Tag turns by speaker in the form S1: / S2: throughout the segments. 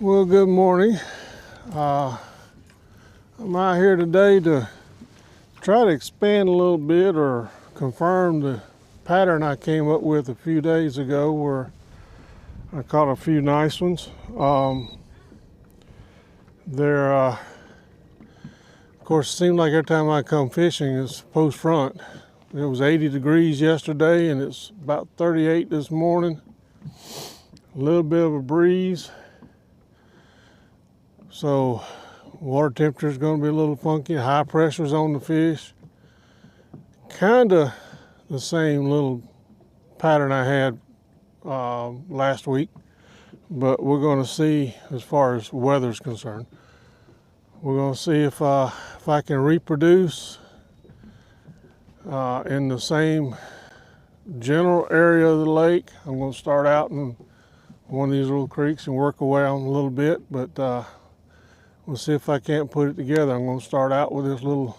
S1: Well, good morning. I'm out here today to try to expand a little bit or confirm the pattern I came up with a few days ago where I caught a few nice ones. Of course, it seemed like every time I come fishing it's post front. It was 80 degrees yesterday and it's about 38 this morning. A little bit of a breeze. So water temperature is going to be a little funky. High pressure's on the fish. Kind of the same little pattern I had last week, but we're going to see as far as weather's concerned. We're going to see if I can reproduce in the same general area of the lake. I'm going to start out in one of these little creeks and work away on a little bit, but we'll see if I can't put it together. I'm going to start out with this little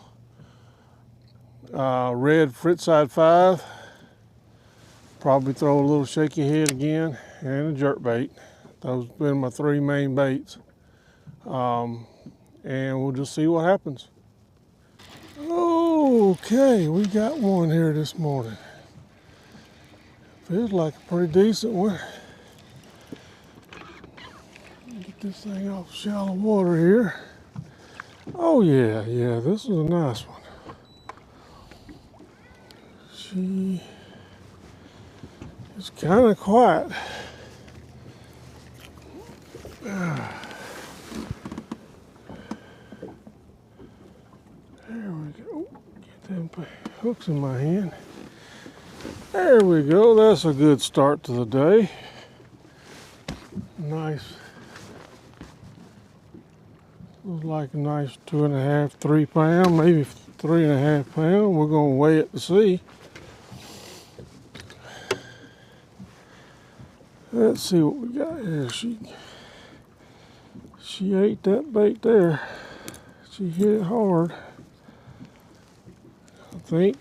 S1: red Frittside 5. Probably throw a little shaky head again and a jerk bait. Those have been my three main baits. And we'll just see what happens. Okay, we got one here this morning. Feels like a pretty decent one. Get this thing off shallow water here. Oh yeah, this is a nice one. She is kind of quiet. There we go. Get them hooks in my hand. There we go. That's a good start to the day. Nice. Looks like a nice 2.5, 3 pound, maybe 3.5 pound. We're gonna weigh it to see. Let's see what we got here. She ate that bait there. She hit it hard. I think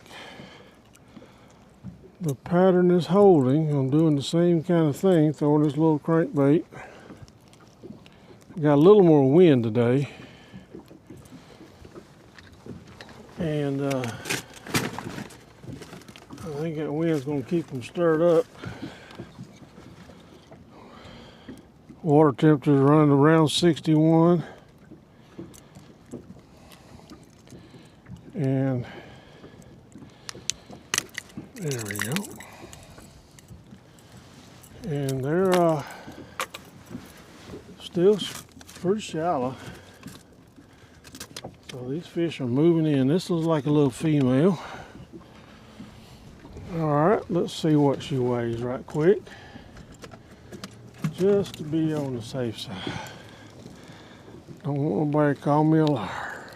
S1: the pattern is holding. I'm doing the same kind of thing, throwing this little crankbait. Got a little more wind today. And I think that wind's gonna keep them stirred up. Water temperature is running around 61. And there we go. And they're still pretty shallow. So these fish are moving in. This looks like a little female. All right, let's see what she weighs right quick. Just to be on the safe side. Don't want nobody to call me a liar.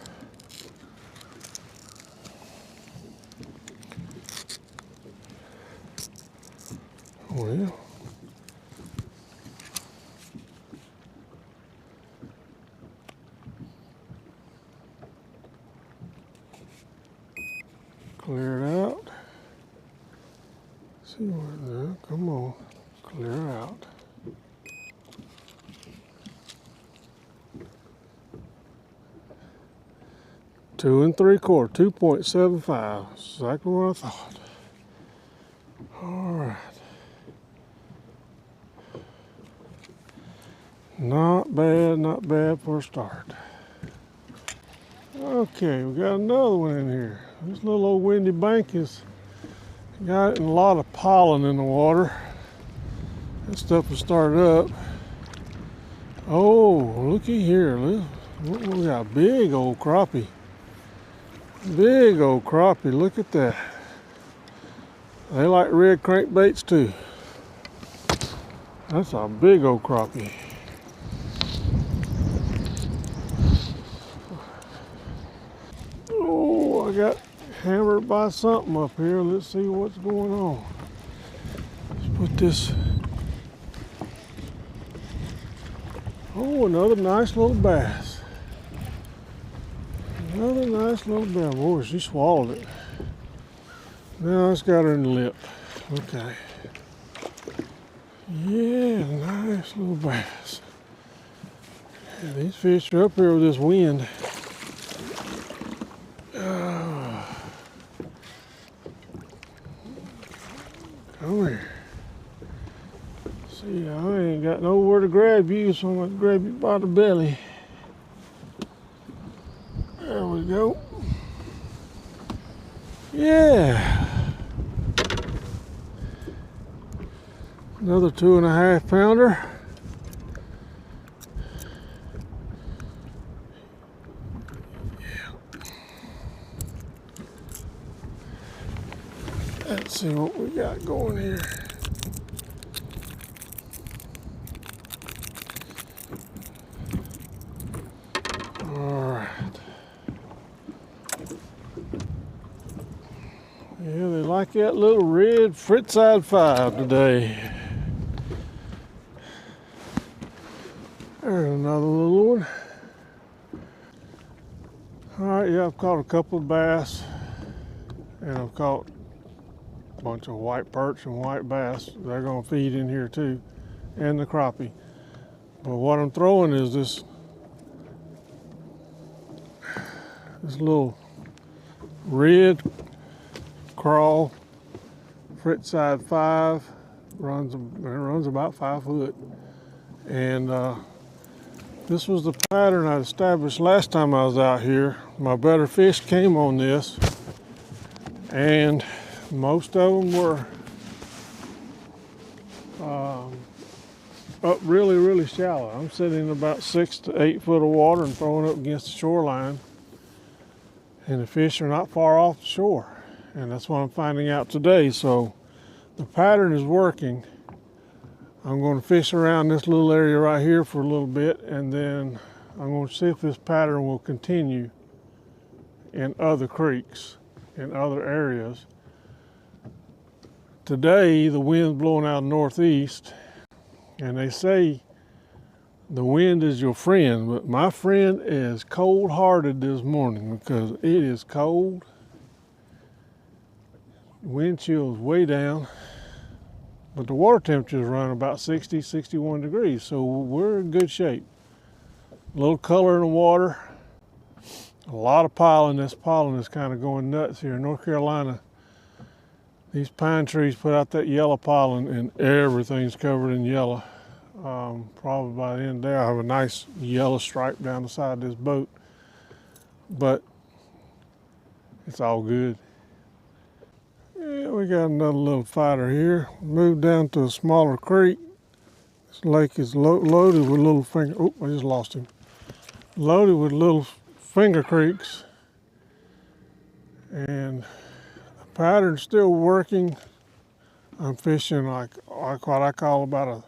S1: Well, clear it out. See where now, come on, clear it out. Two 2.75. Exactly what I thought. All right. Not bad for a start. Okay, we got another one in here. This little old windy bank has got a lot of pollen in the water. That stuff has started up. Oh, looky here. We got a big old crappie. Big old crappie, look at that. They like red crankbaits too. That's a big old crappie. Oh, I got hammered by something up here. Let's see what's going on. Let's put this. Oh, another nice little bass. Another nice little bass. Boy, she swallowed it. Now it's got her in the lip. Okay. Yeah, nice little bass. And these fish are up here with this wind. Come here. See, I ain't got nowhere to grab you, so I'm going to grab you by the belly. There we go. Yeah. Another 2.5 pounder. Let's see what we got going here. All right. Yeah, they like that little red Frittside 5 today. There's another little one. All right, yeah, I've caught a couple of bass, and I've caught a bunch of white perch and white bass. They're gonna feed in here too, and the crappie. But what I'm throwing is this little red crawl Frittside 5. Runs about 5 foot, and this was the pattern I established last time I was out here. My better fish came on this, and most of them were up really shallow. I'm sitting in about 6 to 8 foot of water and throwing up against the shoreline, and the fish are not far off the shore, and that's what I'm finding out today. So the pattern is working. I'm going to fish around this little area right here for a little bit, and then I'm going to see if this pattern will continue in other creeks, in other areas. Today, the wind's blowing out northeast, and they say the wind is your friend, but my friend is cold-hearted this morning because it is cold. Wind chill's way down. But the water temperature is running about 60, 61 degrees, so we're in good shape. A little color in the water, a lot of pollen. This pollen is kind of going nuts here in North Carolina. These pine trees put out that yellow pollen, and everything's covered in yellow. Probably by the end of the day, I'll have a nice yellow stripe down the side of this boat, but it's all good. Yeah, we got another little fighter here. Moved down to a smaller creek. This lake is loaded with little finger. Oh, I just lost him. Loaded with little finger creeks, and the pattern's still working. I'm fishing like what I call about a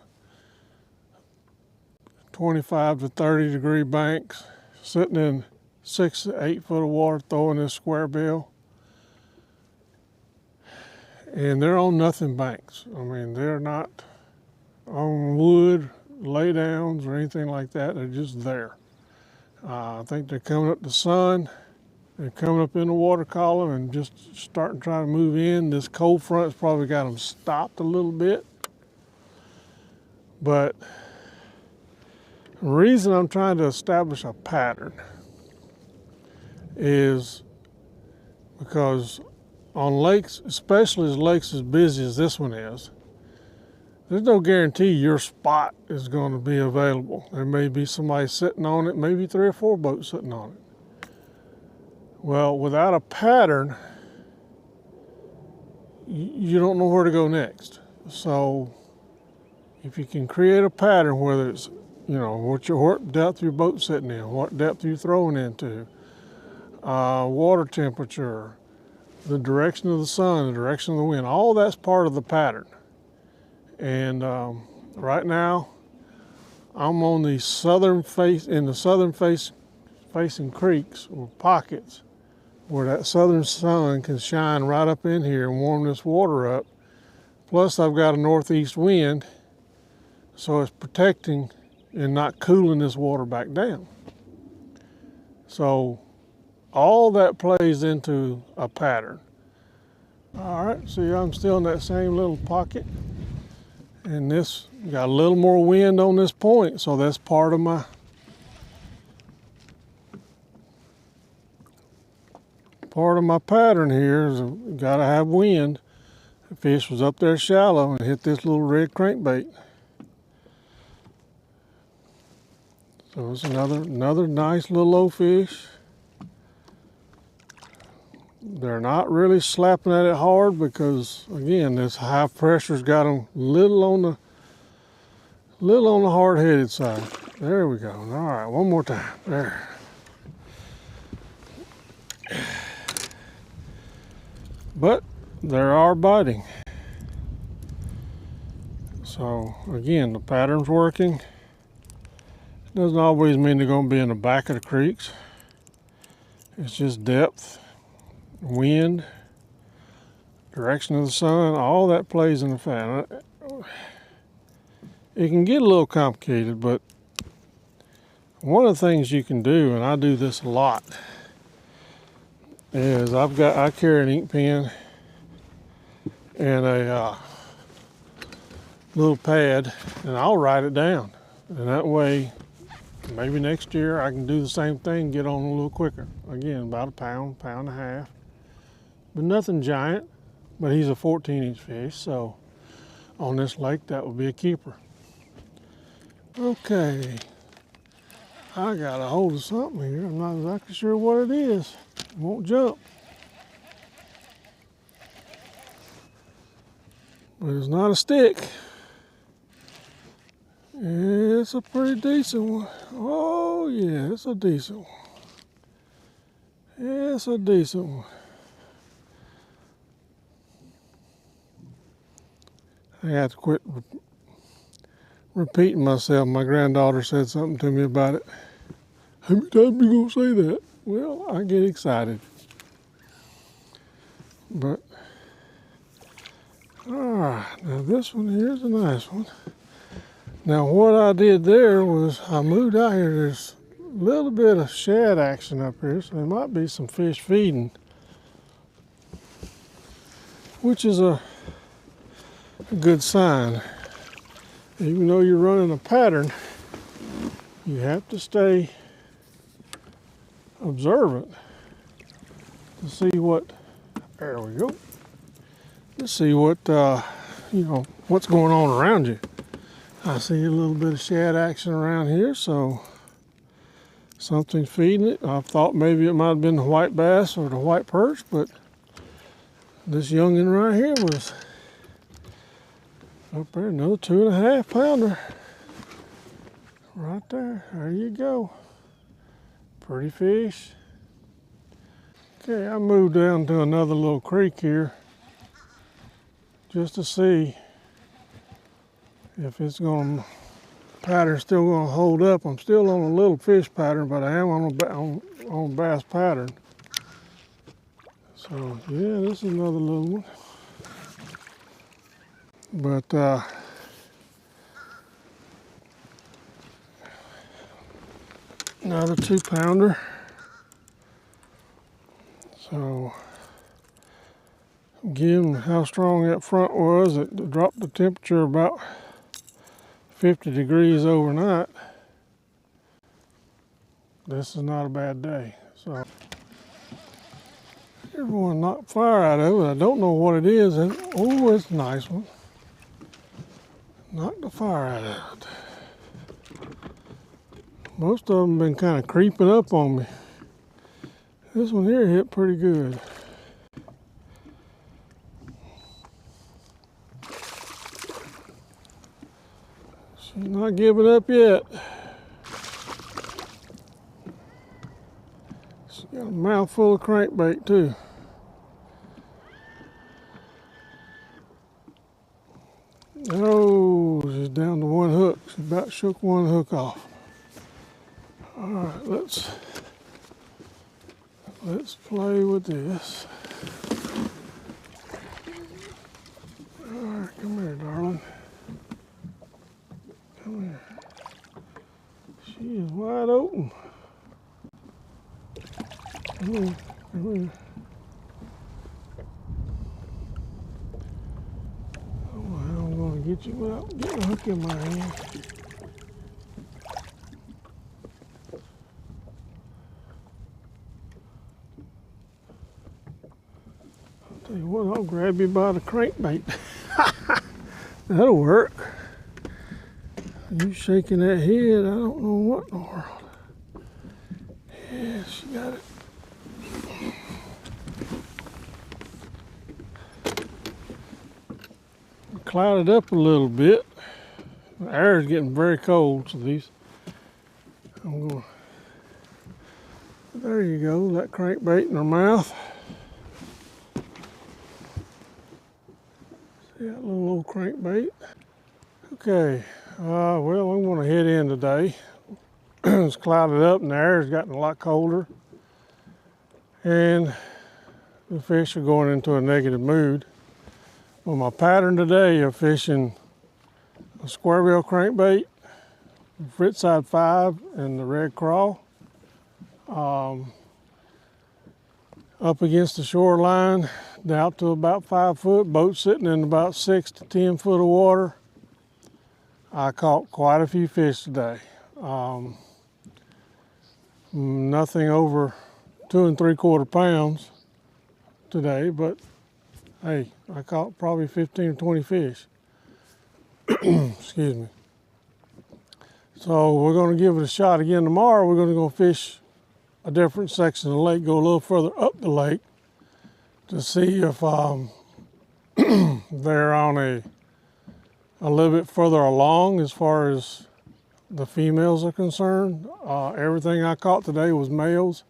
S1: 25 to 30 degree banks, sitting in 6 to 8 foot of water, throwing this square bill. And they're on nothing banks. I mean, they're not on wood, laydowns, or anything like that. They're just there. I think they're coming up the sun. They're coming up in the water column and just starting to try to move in. This cold front's probably got them stopped a little bit. But the reason I'm trying to establish a pattern is because on lakes, especially lakes as busy as this one is, there's no guarantee your spot is going to be available. There may be somebody sitting on it, maybe 3 or 4 boats sitting on it. Well, without a pattern, you don't know where to go next. So if you can create a pattern, whether it's, what depth your boat's sitting in, what depth you're throwing into, water temperature, the direction of the sun, the direction of the wind, all that's part of the pattern. And right now, I'm on the southern facing creeks or pockets where that southern sun can shine right up in here and warm this water up. Plus, I've got a northeast wind, so it's protecting and not cooling this water back down. So all that plays into a pattern. All right, see, I'm still in that same little pocket, and this got a little more wind on this point, so that's part of my part of my pattern here is gotta have wind. The fish was up there shallow and hit this little red crankbait. So it's another nice little old fish. They're not really slapping at it hard because, again, this high pressure's got them little on the hard-headed side. There we go. All right, one more time. There. But they are biting. So again, the pattern's working. Doesn't always mean they're going to be in the back of the creeks. It's just depth, wind, direction of the sun, all that plays in the fact. It can get a little complicated, but one of the things you can do, and I do this a lot, is I carry an ink pen and a little pad, and I'll write it down. And that way, maybe next year I can do the same thing, get on a little quicker. Again, about a pound and a half. But nothing giant, but he's a 14-inch fish, so on this lake that would be a keeper. Okay, I got a hold of something here. I'm not exactly sure what it is. It won't jump. But it's not a stick. It's a pretty decent one. Oh yeah, it's a decent one. It's a decent one. I have to quit repeating myself. My granddaughter said something to me about it. How many times are you gonna say that? Well, I get excited. But, all right, now this one here is a nice one. Now what I did there was I moved out here. There's a little bit of shad action up here, so there might be some fish feeding, which is a good sign. Even though you're running a pattern, you have to stay observant to see what, there we go, to see what, what's going on around you. I see a little bit of shad action around here, so something's feeding it. I thought maybe it might have been the white bass or the white perch, but this youngin right here was up there, another 2.5 pounder. Right there, there you go. Pretty fish. Okay, I moved down to another little creek here just to see if it's going, pattern's still going to hold up. I'm still on a little fish pattern, but I am on bass pattern. So yeah, this is another little one. But another 2-pounder. So given how strong that front was, it dropped the temperature about 50 degrees overnight. This is not a bad day. So everyone knocked fire out of it. I don't know what it is. And, oh, it's a nice one. Knocked the fire out of it. Most of them been kind of creeping up on me. This one here hit pretty good. She's not giving up yet. She's got a mouthful of crankbait too. Oh, she's down to one hook. She about shook one hook off. All right, let's play with this. All right, come here, darling. Come here. She is wide open. Come here, come here. I don't know how I'm going to get you without getting a hook in my hand. Tell you what, I'll grab you by the crankbait. That'll work. You shaking that head, I don't know what in the world. Yeah, she got it. Clouded up a little bit. The air is getting very cold, so there you go, that crankbait in her mouth. See that little old crankbait? Okay, well, I'm gonna head in today. It's clouded up and the air has gotten a lot colder. And the fish are going into a negative mood. Well, my pattern today of fishing a square bill crankbait, Frittside 5, and the red crawl. Up against the shoreline, down to about 5 foot, boat sitting in about 6 to 10 foot of water. I caught quite a few fish today. Nothing over 2 3/4 pounds today, but hey, I caught probably 15 or 20 fish. Excuse me. So we're going to give it a shot again tomorrow. We're going to go fish a different section of the lake, go a little further up the lake to see if they're on a little bit further along as far as the females are concerned. Everything I caught today was males,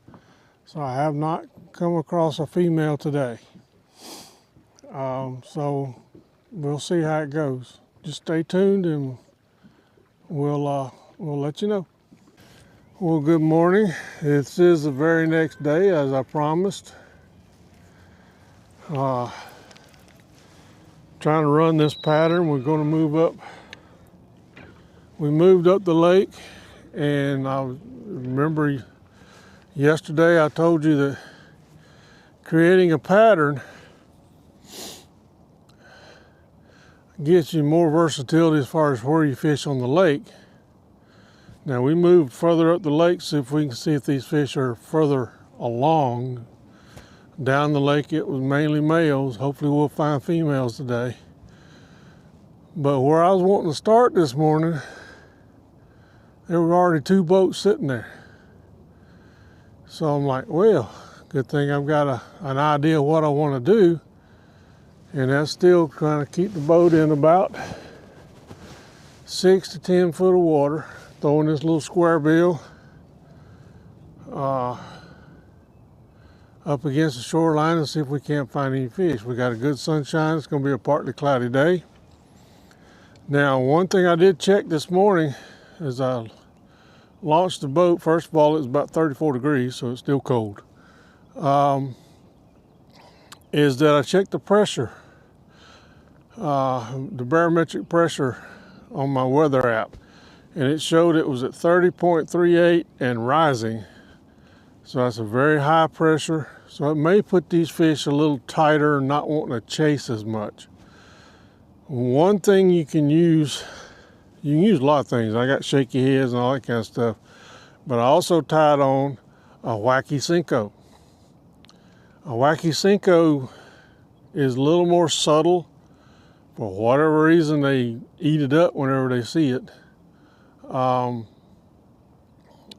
S1: so I have not come across a female today. So we'll see how it goes. Just stay tuned and we'll let you know. Well, good morning. This is the very next day, as I promised. Trying to run this pattern. We're going to move up. We moved up the lake, and I remember yesterday I told you that creating a pattern gets you more versatility as far as where you fish on the lake. Now we moved further up the lake, so if we can see if these fish are further along. Down the lake it was mainly males. Hopefully we'll find females today. But where I was wanting to start this morning, there were already 2 boats sitting there. So I'm like, well, good thing I've got an idea of what I want to do. And that's still trying to keep the boat in about 6 to 10 foot of water. Throwing this little square bill up against the shoreline and see if we can't find any fish. We got a good sunshine. It's going to be a partly cloudy day. Now, one thing I did check this morning as I launched the boat, first of all, it was about 34 degrees, so it's still cold, is that I checked the pressure, the barometric pressure on my weather app. And it showed it was at 30.38 and rising. So that's a very high pressure. So it may put these fish a little tighter and not wanting to chase as much. One thing you can use a lot of things. I got shaky heads and all that kind of stuff. But I also tied on a Wacky Cinco. A Wacky Cinco is a little more subtle. For whatever reason, they eat it up whenever they see it. And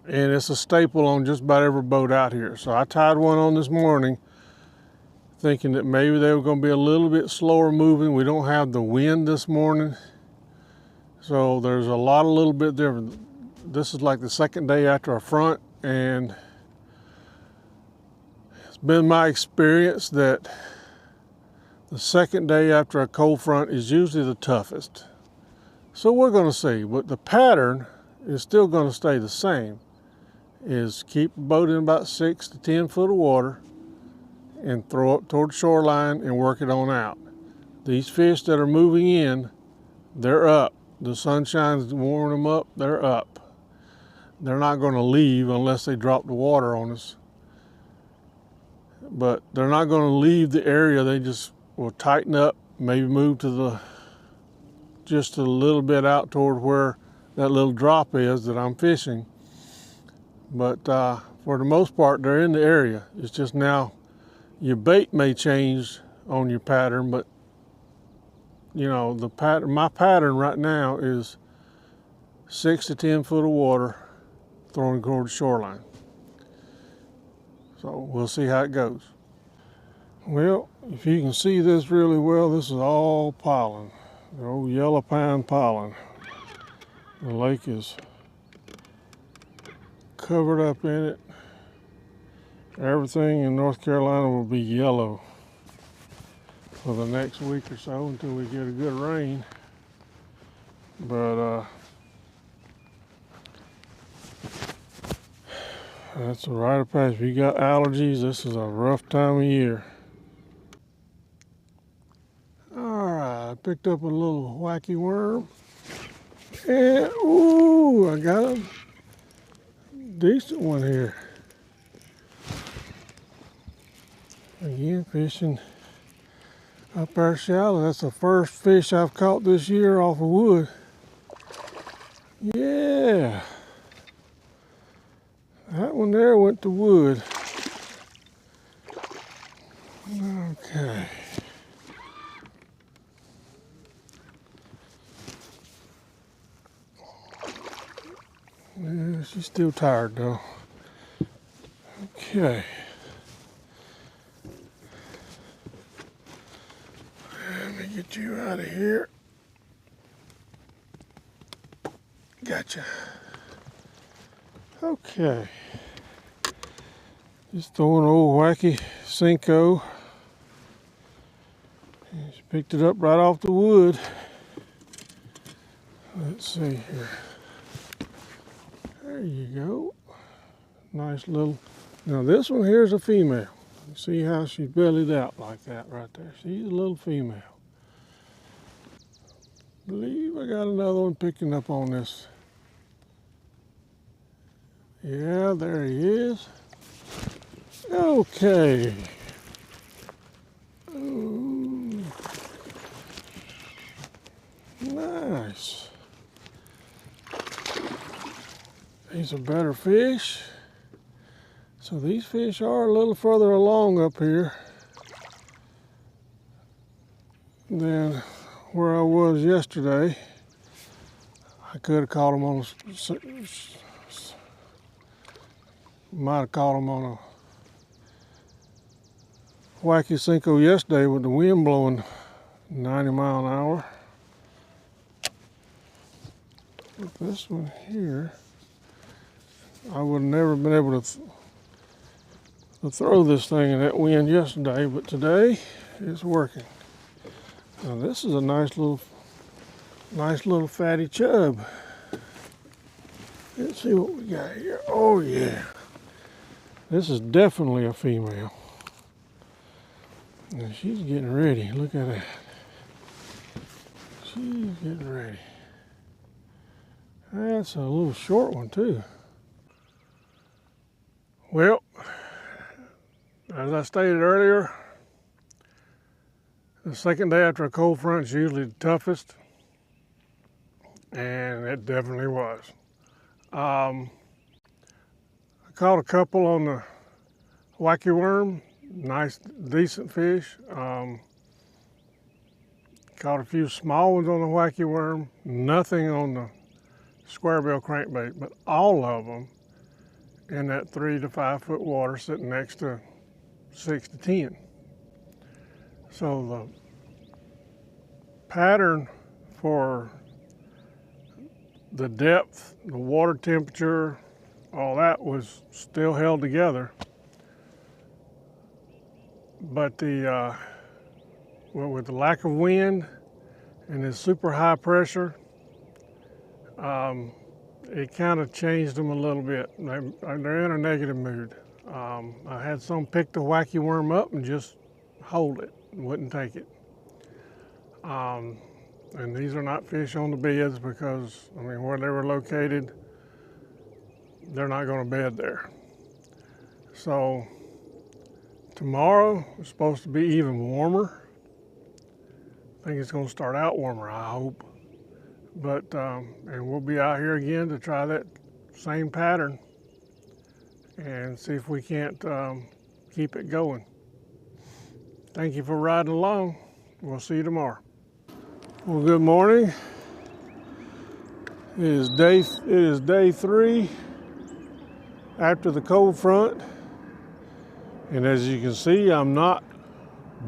S1: it's a staple on just about every boat out here. So I tied one on this morning thinking that maybe they were going to be a little bit slower moving. We don't have the wind this morning, so there's a little bit different. This is like the second day after a front, and it's been my experience that the second day after a cold front is usually the toughest. So we're going to see, but the pattern is still going to stay the same. Is keep the boat in about 6 to 10 foot of water and throw up toward the shoreline and work it on out. These fish that are moving in, they're up. The sunshine's warming them up, they're up. They're not going to leave unless they drop the water on us. But they're not going to leave the area. They just will tighten up, maybe move to just a little bit out toward where that little drop is that I'm fishing. But for the most part, they're in the area. It's just now your bait may change on your pattern, but you know, the pattern, my pattern right now is 6 to 10 foot of water throwing toward the shoreline. So we'll see how it goes. Well, if you can see this really well, this is all pollen, the old yellow pine pollen. The lake is covered up in it. Everything in North Carolina will be yellow for the next week or so until we get a good rain. But that's a rite of passage. If you got allergies, this is a rough time of year. Alright, I picked up a little wacky worm. And, ooh, I got a decent one here. Again, fishing up there shallow. That's the first fish I've caught this year off of wood. Yeah. That one there went to wood. Okay. Yeah, she's still tired though. Okay. Let me get you out of here. Gotcha. Okay. Just throwing an old wacky Senko. She picked it up right off the wood. Let's see here. There you go. Nice little. Now this one here is a female. You see how she's bellied out like that right there. She's a little female. I believe I got another one picking up on this. Yeah, there he is. Okay. Ooh. Nice. These are better fish. So these fish are a little further along up here than where I was yesterday. I could have caught them on might have caught them on a wacky Senko yesterday with the wind blowing 90 miles an hour. But this one here, I would have never been able to throw this thing in that wind yesterday, but today it's working. Now this is a nice little fatty chub. Let's see what we got here. Oh yeah, this is definitely a female. And she's getting ready. Look at that. She's getting ready. That's a little short one too. Well, as I stated earlier, the second day after a cold front is usually the toughest, and it definitely was. I caught a couple on the wacky worm, nice, decent fish. Caught a few small ones on the wacky worm, nothing on the square bill crankbait, but all of them in that 3 to 5 foot water sitting next to 6 to 10. So the pattern for the depth, the water temperature, all that was still held together. But with the lack of wind and the super high pressure, it kind of changed them a little bit. They're in a negative mood. I had some pick the wacky worm up and just hold it, wouldn't take it. And these are not fish on the beds because, I mean, where they were located, they're not going to bed there. So tomorrow is supposed to be even warmer. I think it's going to start out warmer, I hope. But, and we'll be out here again to try that same pattern and see if we can't keep it going. Thank you for riding along. We'll see you tomorrow. Well, good morning. It is day 3 after the cold front. And as you can see, I'm not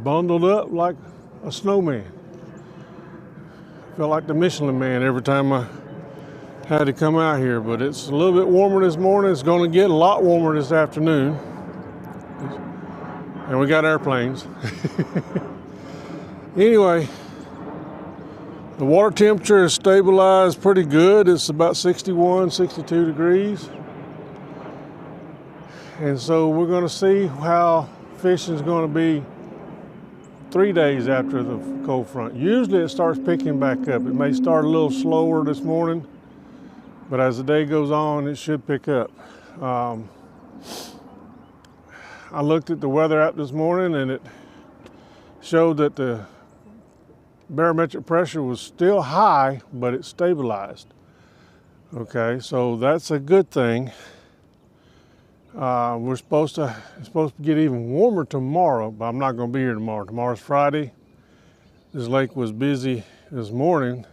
S1: bundled up like a snowman. I felt like the Michelin Man every time I had to come out here, but it's a little bit warmer this morning. It's going to get a lot warmer this afternoon. And we got airplanes. Anyway, the water temperature is stabilized pretty good. It's about 61, 62 degrees. And so we're going to see how fishing is going to be 3 days after the cold front. Usually it starts picking back up. It may start a little slower this morning, but as the day goes on, it should pick up. I looked at the weather app this morning and it showed that the barometric pressure was still high, but it stabilized. Okay, so that's a good thing. It's supposed to get even warmer tomorrow, but I'm not going to be here tomorrow. Tomorrow's Friday. This lake was busy this morning.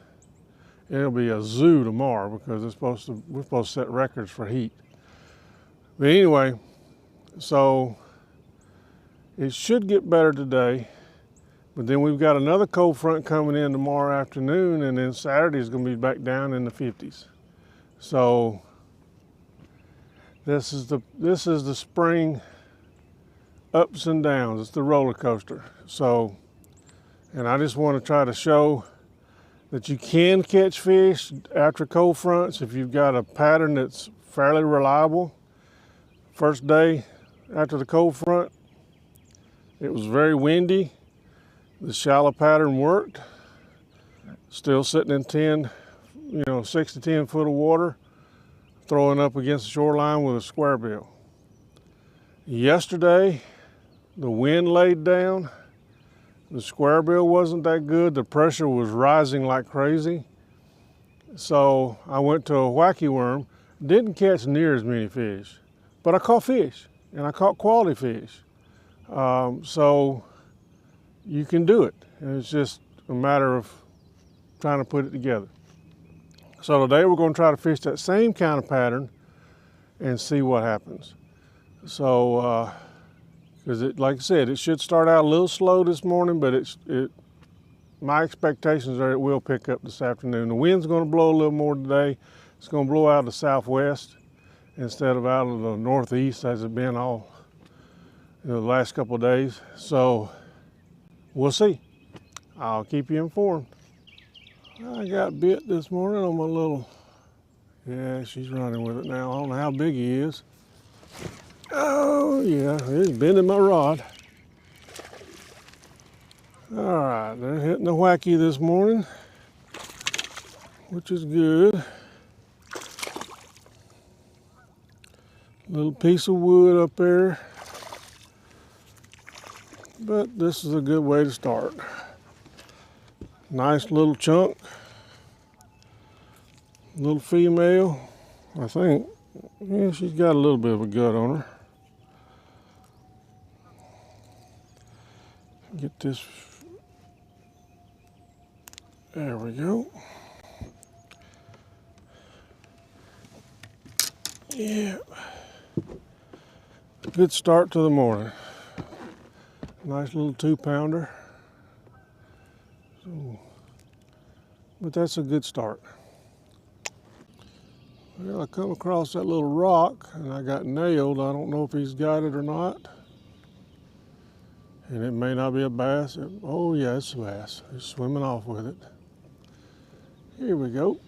S1: It'll be a zoo tomorrow because we're supposed to set records for heat. But anyway, so it should get better today. But then we've got another cold front coming in tomorrow afternoon, and then Saturday is going to be back down in the 50s. So this is the spring ups and downs. It's the roller coaster. So, and I just want to try to show that you can catch fish after cold fronts if you've got a pattern that's fairly reliable. First day after the cold front, it was very windy. The shallow pattern worked. Still sitting in 6 to 10 foot of water, throwing up against the shoreline with a square bill. Yesterday, the wind laid down. The square bill wasn't that good. The pressure was rising like crazy. So I went to a wacky worm. Didn't catch near as many fish, but I caught fish, and I caught quality fish. So you can do it. And it's just a matter of trying to put it together. So today we're going to try to fish that same kind of pattern and see what happens. So, because like I said, it should start out a little slow this morning, but my expectations are it will pick up this afternoon. The wind's going to blow a little more today. It's going to blow out of the southwest instead of out of the northeast as it's been all the last couple of days. So we'll see. I'll keep you informed. I got bit this morning on my little, yeah, she's running with it now. I don't know how big he is. Oh yeah, he's bending my rod. All right, they're hitting the wacky this morning, which is good. Little piece of wood up there. But this is a good way to start. Nice little chunk. Little female, I think. Yeah, she's got a little bit of a gut on her. Get this. There we go. Yeah. Good start to the morning. Nice little 2-pounder. But that's a good start. Well, I come across that little rock and I got nailed. I don't know if he's got it or not. And it may not be a bass. Oh yeah, it's a bass. He's swimming off with it. Here we go.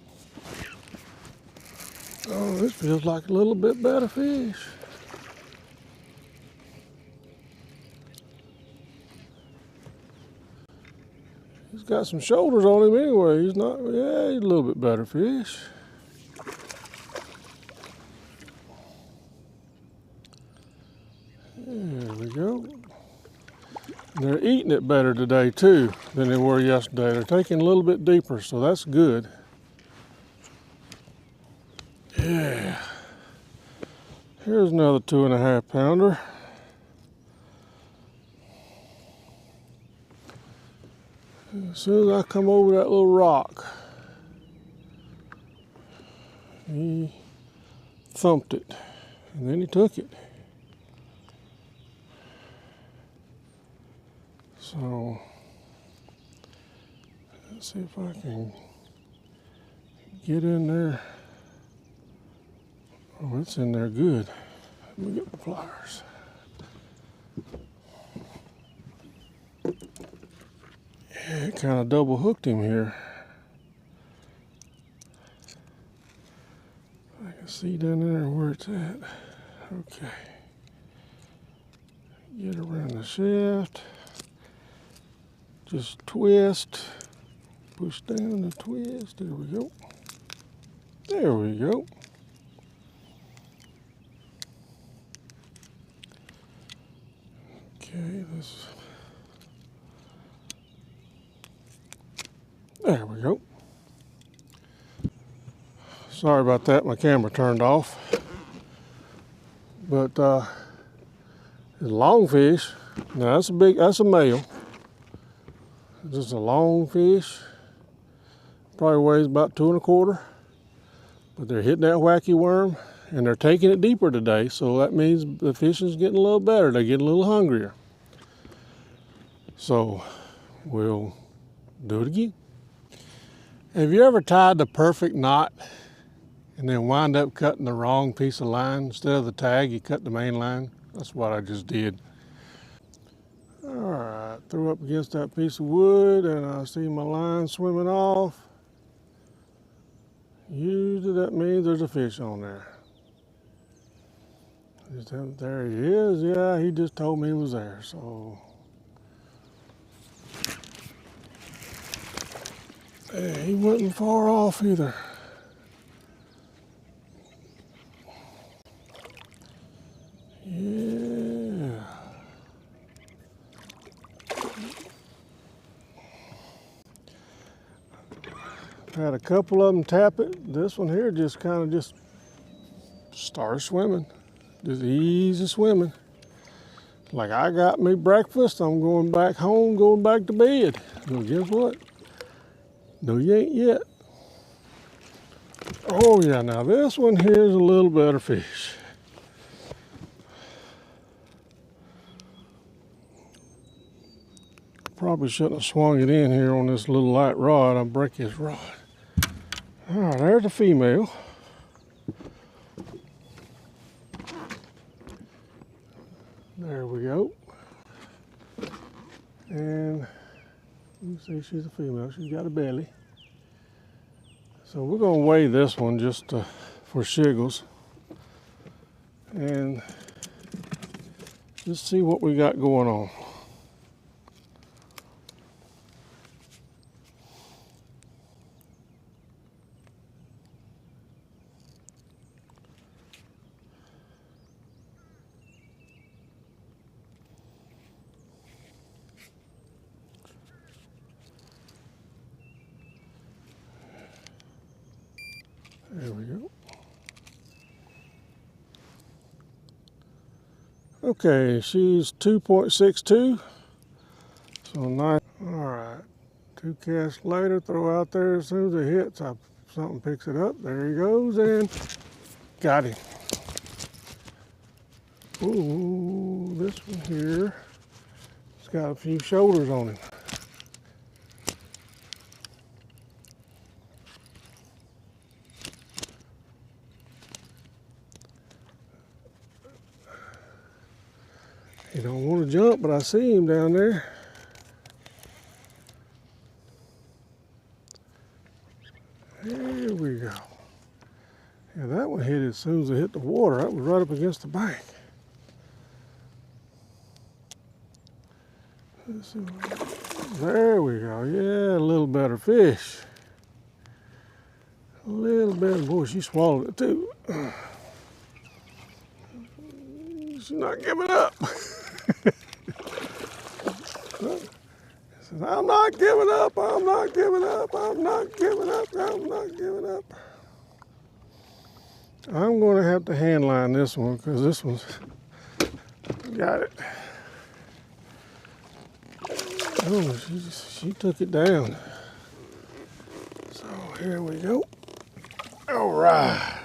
S1: Oh, this feels like a little bit better fish. He's got some shoulders on him anyway. He's not, yeah, he's a little bit better fish. There we go. They're eating it better today too than they were yesterday. They're taking a little bit deeper, so that's good. Yeah. Here's another 2.5 pounder. As soon as I come over that little rock, he thumped it, and then he took it. So, let's see if I can get in there. Oh, it's in there good. Let me get the pliers. Yeah, it kind of double hooked him here. I can see down there where it's at. Okay. Get around the shaft. Just twist. Push down and twist. There we go. There we go. Okay, there we go. Sorry about that, my camera turned off. But it's a longfish. Now that's a male. Just a long fish. Probably weighs about 2 1/4. But they're hitting that wacky worm and they're taking it deeper today. So that means the fishing's getting a little better. They're getting a little hungrier. So we'll do it again. Have you ever tied the perfect knot and then wind up cutting the wrong piece of line? Instead of the tag, you cut the main line. That's what I just did. All right, threw up against that piece of wood and I see my line swimming off. Usually that means there's a fish on there. There he is. Yeah, he just told me he was there. So hey, he wasn't far off either. Yeah. Had a couple of them tap it. This one here just kind of started swimming. Just easy swimming. Like I got me breakfast, I'm going back home, going back to bed. Well, guess what? No, you ain't yet. Oh yeah, now this one here is a little better fish. Probably shouldn't have swung it in here on this little light rod. I'll break his rod. All right, there's a female. There we go. And you see she's a female. She's got a belly. So we're going to weigh this one just for shiggles. And just see what we got going on. There we go. Okay, she's 2.62. So nice. All right, 2 casts later, throw out there. As soon as it hits, something picks it up. There he goes, and got him. Ooh, this one here, it's got a few shoulders on him. He don't want to jump, but I see him down there. There we go. Yeah, that one hit as soon as it hit the water. That was right up against the bank. There we go. Yeah, a little better fish. A little better. Boy, she swallowed it too. She's not giving up. Says, I'm not giving up, I'm not giving up, I'm not giving up, I'm not giving up. I'm going to have to hand line this one because this one's got it. Oh, she took it down. So here we go. All right.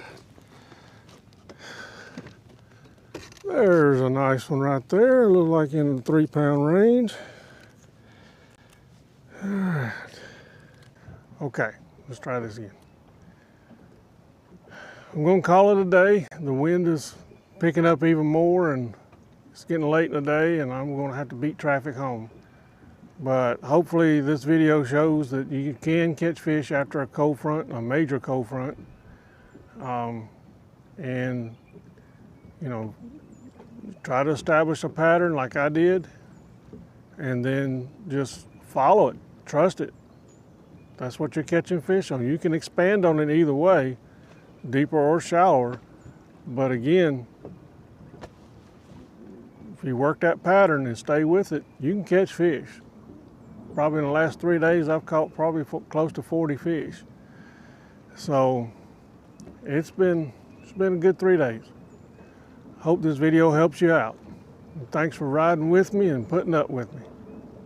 S1: There's a nice one right there. Looks like in the 3-pound range. All right. Okay, let's try this again. I'm going to call it a day. The wind is picking up even more and it's getting late in the day and I'm going to have to beat traffic home. But hopefully this video shows that you can catch fish after a cold front, a major cold front. And, you know, try to establish a pattern like I did and then just follow it, trust it. That's what you're catching fish on. You can expand on it either way, deeper or shallower. But again, if you work that pattern and stay with it, you can catch fish. Probably in the last 3 days, I've caught probably close to 40 fish. So it's been a good 3 days. Hope this video helps you out. Thanks for riding with me and putting up with me.